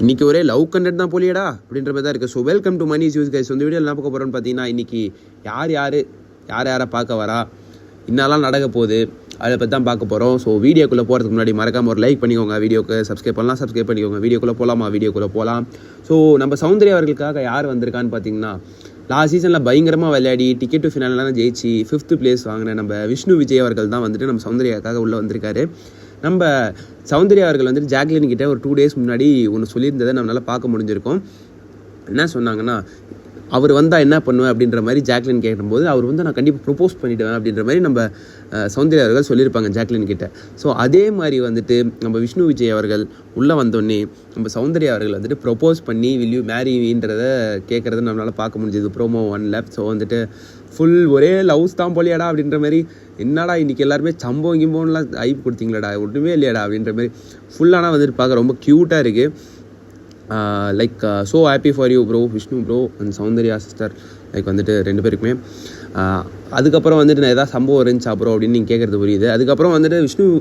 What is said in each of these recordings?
இன்றைக்கி ஒரே love content தான் போலியடா அப்படின்ற மாதிரி தான் இருக்குது. So welcome to money use guys. இந்த வீடியோ என்ன பார்க்க போகிறோன்னு பார்த்தீங்கன்னா, இன்றைக்கி யாரை பார்க்க வரா, இன்னெல்லாம் நடக்க போகுது, அதை பற்றி தான் பார்க்க போகிறோம். ஸோ வீடியோக்குள்ளே போகிறதுக்கு முன்னாடி மறக்காமல் ஒரு லைக் பண்ணிக்கோங்க, வீடியோக்கு சப்ஸ்கிரைப் பண்ணிக்கோங்க. வீடியோக்குள்ளே போகலாம். ஸோ நம்ம சௌந்தர்யா அவர்களுக்காக யார் வந்திருக்கான்னு பார்த்தீங்கன்னா, லாஸ்ட் சீசனில் பயங்கரமாக விளையாடி டிக்கெட் டு ஃபினாலெலாம் ஜெயிச்சு 5th place வாங்கின நம்ம விஷ்ணு விஜய் அவர்கள் தான் வந்துட்டு நம்ம சௌந்தர்யாக்காக உள்ளே வந்திருக்காரு. நம்ம சௌந்தர்யா அவர்கள் வந்துட்டு ஜாக்லின் கிட்டே ஒரு 2 days முன்னாடி ஒன்று சொல்லியிருந்ததை நம்மளால் பார்க்க முடிஞ்சிருக்கோம். என்ன சொன்னாங்கன்னா, அவர் வந்தால் என்ன பண்ணுவேன் அப்படின்ற மாதிரி ஜாக்லின் கேட்கும்போது, அவர் வந்து நான் கண்டிப்பாக ப்ரொப்போஸ் பண்ணிவிடுவேன் அப்படின்ற மாதிரி நம்ம சௌந்தர்யா அவர்கள் சொல்லியிருப்பாங்க ஜாக்லின் கிட்டே. ஸோ அதே மாதிரி வந்துட்டு நம்ம விஷ்ணு விஜய் அவர்கள் உள்ளே வந்தோடனே நம்ம சௌந்தர்யா அவர்கள் வந்துட்டு ப்ரொப்போஸ் பண்ணி வில் யூ மேரின்றத கேட்குறத நம்மளால் பார்க்க முடிஞ்சது ப்ரோமோ 1ல். ஸோ வந்துட்டு ஃபுல் ஒரே லவ்ஸ் தான் போலியாடா அப்படின்ற மாதிரி, என்னடா இன்றைக்கி எல்லாருமே சம்பவம் கிம்போன்லாம் ஐப் கொடுத்தீங்களாடா, ஒன்றுமே இல்லையாடா அப்படின்ற மாதிரி ஃபுல்லானா வந்துட்டு பார்க்க ரொம்ப க்யூட்டாக இருக்குது. Like so happy for you bro, Vishnu bro and Soundarya sister. Like வந்துட்டு 2 பேருக்குமே. அதுக்கப்புறம் வந்துட்டு நான் எதாவது சம்பவம் இருந்துச்சா ப்ரோ அப்படின்னு நீங்கள் கேட்குறது புரியுது. அதுக்கப்புறம் வந்துட்டு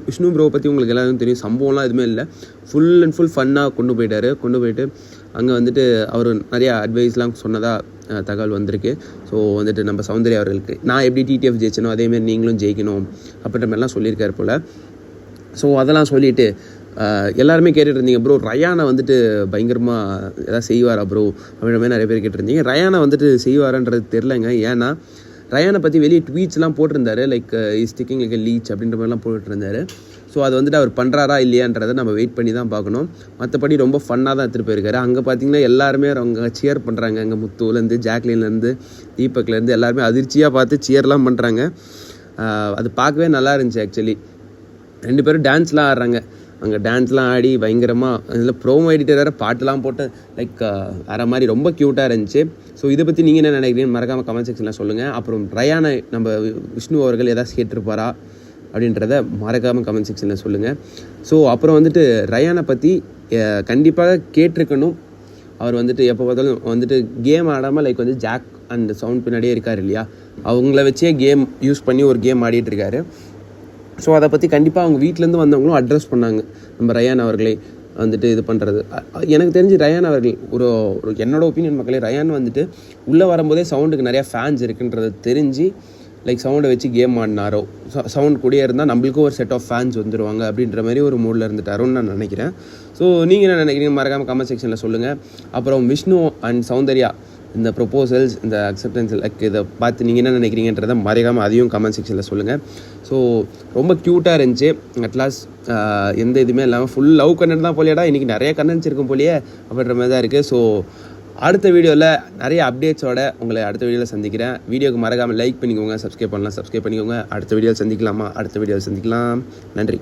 விஷ்ணு ப்ரோ பற்றி உங்களுக்கு எல்லாரும் தெரியும், சம்பவம்லாம் எதுவுமே இல்லை, ஃபுல் அண்ட் ஃபுல் ஃபன்னாக கொண்டு போயிட்டு அங்கே வந்துட்டு அவர் நிறையா அட்வைஸ்லாம் சொன்னதாக தகவல் வந்திருக்கு. ஸோ வந்துட்டு நம்ம சௌந்தர்யா அவர்களுக்கு நான் எப்படி டிடிஎஃப் ஜெயிச்சனோ அதேமாரி நீங்களும் ஜெயிக்கணும் அப்படின்ற மாதிரிலாம் சொல்லியிருக்காரு போல். ஸோ அதெல்லாம் சொல்லிவிட்டு எல்லாருமே கேட்டுட்டு இருந்தீங்க, ப்ரோ ரயானை வந்துட்டு பயங்கரமாக எதாவது செய்வாரா ப்ரோ அப்படின்ற மாதிரி நிறைய பேர் கேட்டுருந்தீங்க. ரயானை வந்துட்டு செய்வாரான்றது தெரிலங்க. ஏன்னா ரயானை பற்றி வெளியே ட்வீட்ஸ்லாம் போட்டிருந்தாரு, like is sticking like leech அப்படின்ற மாதிரிலாம் போட்டுருந்தாரு. ஸோ அது வந்துட்டு அவர் பண்ணுறாரா இல்லையான்றதை நம்ம வெயிட் பண்ணி தான் பார்க்கணும். மற்றபடி ரொம்ப ஃபன்னாக தான் எடுத்துகிட்டு போயிருக்காரு. அங்கே பார்த்தீங்கன்னா எல்லாருமே அவங்க சியர் பண்ணுறாங்க. அங்கே முத்துலேருந்து ஜாக்லின்லேருந்து தீபக்லேருந்து எல்லாருமே அதிர்ச்சியாக பார்த்து சியர்லாம் பண்ணுறாங்க. அது பார்க்கவே நல்லா இருந்துச்சு. ஆக்சுவலி 2 பேரும் டான்ஸ்லாம் ஆடுறாங்க. அங்கே டான்ஸ்லாம் ஆடி பயங்கரமாக அதில் ப்ரோமோ எடிட்டர் வேறு பாட்டுலாம் போட்டு லைக் வேறு மாதிரி ரொம்ப க்யூட்டாக இருந்துச்சு. ஸோ இதை பற்றி நீங்கள் என்ன நினைக்கிறீங்கன்னு மறக்காமல் கமெண்ட் செக்ஷனில் சொல்லுங்கள். அப்புறம் ரயானை நம்ம விஷ்ணு அவர்கள் எதாவது கேட்டிருப்பாரா அப்படின்றத மறக்காமல் கமெண்ட் செக்ஷனில் சொல்லுங்கள். ஸோ அப்புறம் வந்துட்டு ரயானை பற்றி கண்டிப்பாக கேட்டிருக்கணும். அவர் வந்துட்டு எப்போ பார்த்தாலும் வந்துட்டு கேம் ஆடாமல் லைக் வந்து ஜாக் அண்ட் சவுண்ட் பின்னாடியே இருக்கார் இல்லையா, அவங்கள வச்சே கேம் யூஸ் பண்ணி ஒரு கேம் ஆடிட்டுருக்காரு. ஸோ அதை பற்றி கண்டிப்பாக அவங்க வீட்டிலேருந்து வந்தவங்களும் அட்ரஸ் பண்ணாங்க, நம்ம ரயான் அவர்களை வந்துட்டு இது பண்ணுறது. எனக்கு தெரிஞ்சு ரயான் அவர்கள் ஒரு என்னோடய ஒப்பீனியன் மக்களே, ரயான் வந்துட்டு உள்ளே வரும்போதே சவுண்டுக்கு நிறையா ஃபேன்ஸ் இருக்குன்றது தெரிஞ்சு லைக் சவுண்டை வச்சு கேம் ஆடினாரோ, சவுண்ட் கூடயே இருந்தால் நம்மளுக்கும் ஒரு செட் ஆஃப் ஃபேன்ஸ் வந்துடுவாங்க அப்படின்ற மாதிரி ஒரு மூடில் இருந்துட்டாரோன்னு நான் நினைக்கிறேன். ஸோ நீங்கள் என்ன நினைக்கிறீங்க மறக்காமல் கமெண்ட் செக்ஷனில் சொல்லுங்கள். அப்புறம் விஷ்ணு அண்ட் சௌந்தர்யா இந்த ப்ரொப்போசல்ஸ், இந்த அக்செப்டன்ஸ் லைக் இதை பார்த்து நீங்கள் என்ன நினைக்கிறீங்கன்றதை மறைக்காமல் அதையும் கமெண்ட் செக்ஷனில் சொல்லுங்கள். ஸோ ரொம்ப க்யூட்டாக இருந்துச்சு. அட்லாஸ்ட் எந்த இதுவுமே இல்லாமல் ஃபுல் லவ் கண்டென்ட் தான் போலியாடா, இன்றைக்கி நிறைய கண்டென்ட்ஸ் இருக்கும் போலியே அப்படின்ற மாதிரி தான் இருக்குது. ஸோ அடுத்த வீடியோவில் நிறைய அப்டேட்ஸோட உங்களை அடுத்த வீடியோவில் சந்திக்கிறேன். வீடியோக்கு மறக்காமல் லைக் பண்ணிக்கோங்க, சப்ஸ்கிரைப் பண்ணிக்கோங்க. அடுத்த வீடியோவில் சந்திக்கலாம். நன்றி.